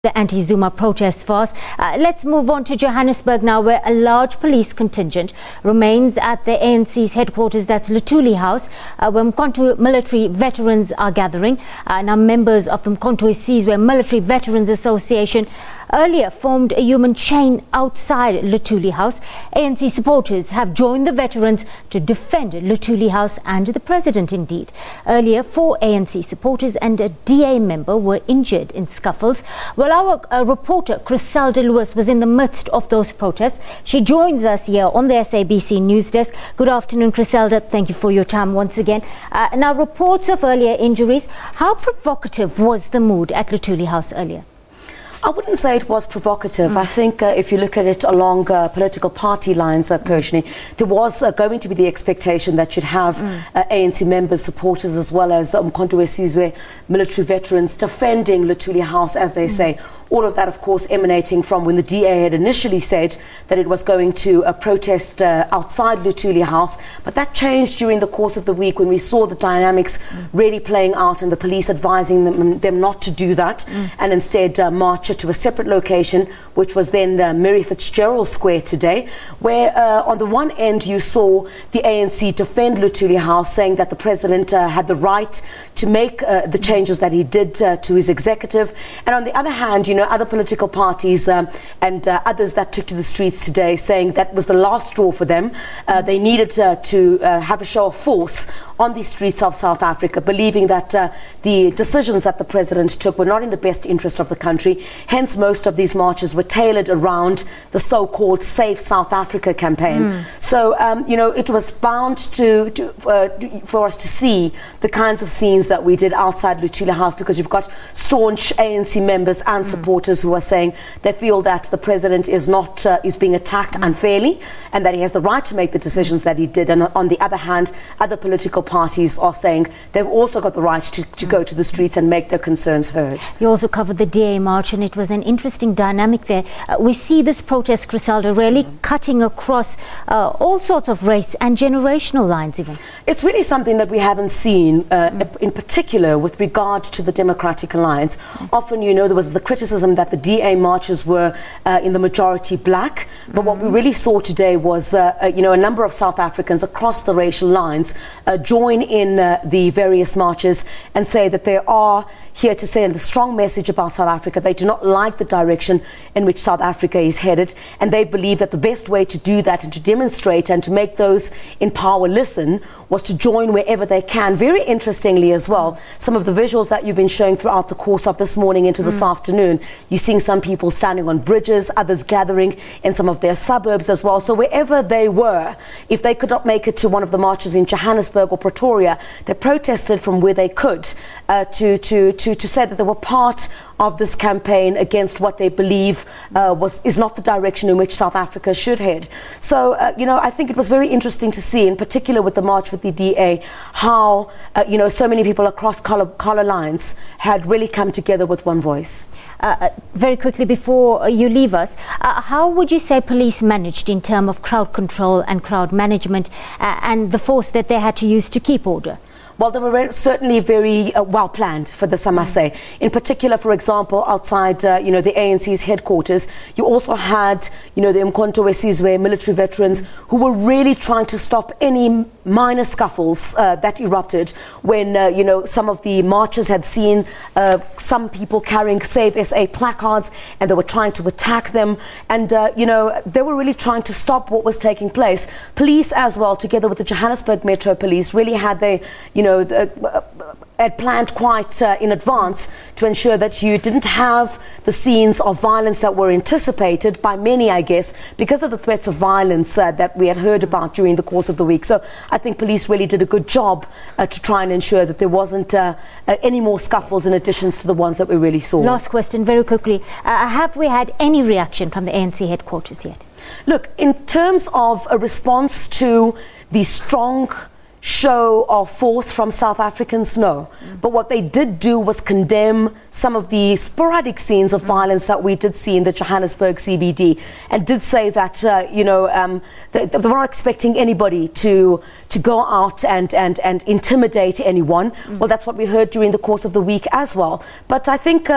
The anti-Zuma protest fast. Let's move on to Johannesburg now, where a large police contingent remains at the ANC's headquarters, that's Luthuli House, where Umkhonto Military Veterans are gathering. Now members of the Umkhonto Military Veterans Association earlier formed a human chain outside Luthuli House. ANC supporters have joined the veterans to defend Luthuli House and the president indeed. Earlier, 4 ANC supporters and a DA member were injured in scuffles. Well, our reporter Chriselda Lewis was in the midst of those protests. She joins us here on the SABC news desk. Good afternoon, Chriselda. Thank you for your time once again. Now, reports of earlier injuries. How provocative was the mood at Luthuli House earlier? I wouldn't say it was provocative. I think if you look at it along political party lines, Kirshni, there was going to be the expectation that you'd have ANC members, supporters, as well as Umkhonto military veterans defending Luthuli House, as they say. All of that, of course, emanating from when the DA had initially said that it was going to protest outside Luthuli House. But that changed during the course of the week when we saw the dynamics really playing out and the police advising them not to do that and instead march to a separate location, which was then Mary Fitzgerald Square today, where on the one end you saw the ANC defend Luthuli House, saying that the president had the right to make the changes that he did to his executive. And on the other hand, you know, other political parties and others that took to the streets today saying that was the last straw for them. They needed to have a show of force on the streets of South Africa, believing that the decisions that the president took were not in the best interest of the country. Hence, most of these marches were tailored around the so-called Safe South Africa campaign. So, you know, it was bound for us to see the kinds of scenes that we did outside Luthuli House, because you've got staunch ANC members and supporters who are saying they feel that the president is not is being attacked unfairly and that he has the right to make the decisions that he did. And on the other hand, other political parties are saying they've also got the right to go to the streets and make their concerns heard. You also covered the DA march, and it was an interesting dynamic there. We see this protest, Chriselda, really cutting across all sorts of race and generational lines even. It's really something that we haven't seen in particular with regard to the Democratic Alliance. Often, you know, there was the criticism that the DA marches were in the majority black, but what we really saw today was, you know, a number of South Africans across the racial lines join in the various marches and say that they are here to send a strong message about South Africa. They do not like the direction in which South Africa is headed, and they believe that the best way to do that and to demonstrate and to make those in power listen was to join wherever they can. Very interestingly as well, some of the visuals that you've been showing throughout the course of this morning into this afternoon, you're seeing some people standing on bridges, others gathering in some of their suburbs as well. So wherever they were, if they could not make it to one of the marches in Johannesburg or Pretoria, they protested from where they could to say that they were part of this campaign against what they believe is not the direction in which South Africa should head. So, you know, I think it was very interesting to see, in particular with the march with the DA, how, you know, so many people across colour lines had really come together with one voice. Very quickly, before you leave us, how would you say police managed in terms of crowd control and crowd management and the force that they had to use to keep order? Well, they were certainly very well planned for this, I must say. In particular, for example, outside, you know, the ANC's headquarters, you also had, you know, the Umkhonto military veterans who were really trying to stop any minor scuffles that erupted when, you know, some of the marchers had seen some people carrying Save SA placards and they were trying to attack them. And, you know, they were really trying to stop what was taking place. Police as well, together with the Johannesburg Metro Police, really had their, you know, had planned quite in advance to ensure that you didn't have the scenes of violence that were anticipated by many, I guess, because of the threats of violence that we had heard about during the course of the week. So I think police really did a good job to try and ensure that there wasn't any more scuffles in addition to the ones that we really saw. Last question, very quickly. Have we had any reaction from the ANC headquarters yet? Look, in terms of a response to the strong show of force from South Africans, no. But what they did do was condemn some of the sporadic scenes of violence that we did see in the Johannesburg CBD, and did say that, you know, they were not expecting anybody to go out and intimidate anyone. Well, that's what we heard during the course of the week as well. But I think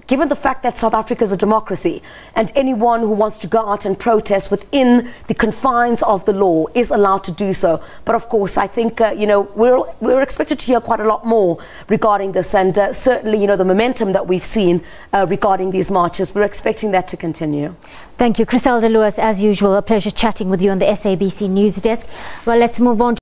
given the fact that South Africa is a democracy and anyone who wants to go out and protest within the confines of the law is allowed to do so. But of course, I think, we're expected to hear quite a lot more regarding this, and certainly, the momentum that we've seen regarding these marches, we're expecting that to continue. Thank you. Chriselda Lewis, as usual, a pleasure chatting with you on the SABC News Desk. Well, let's move on.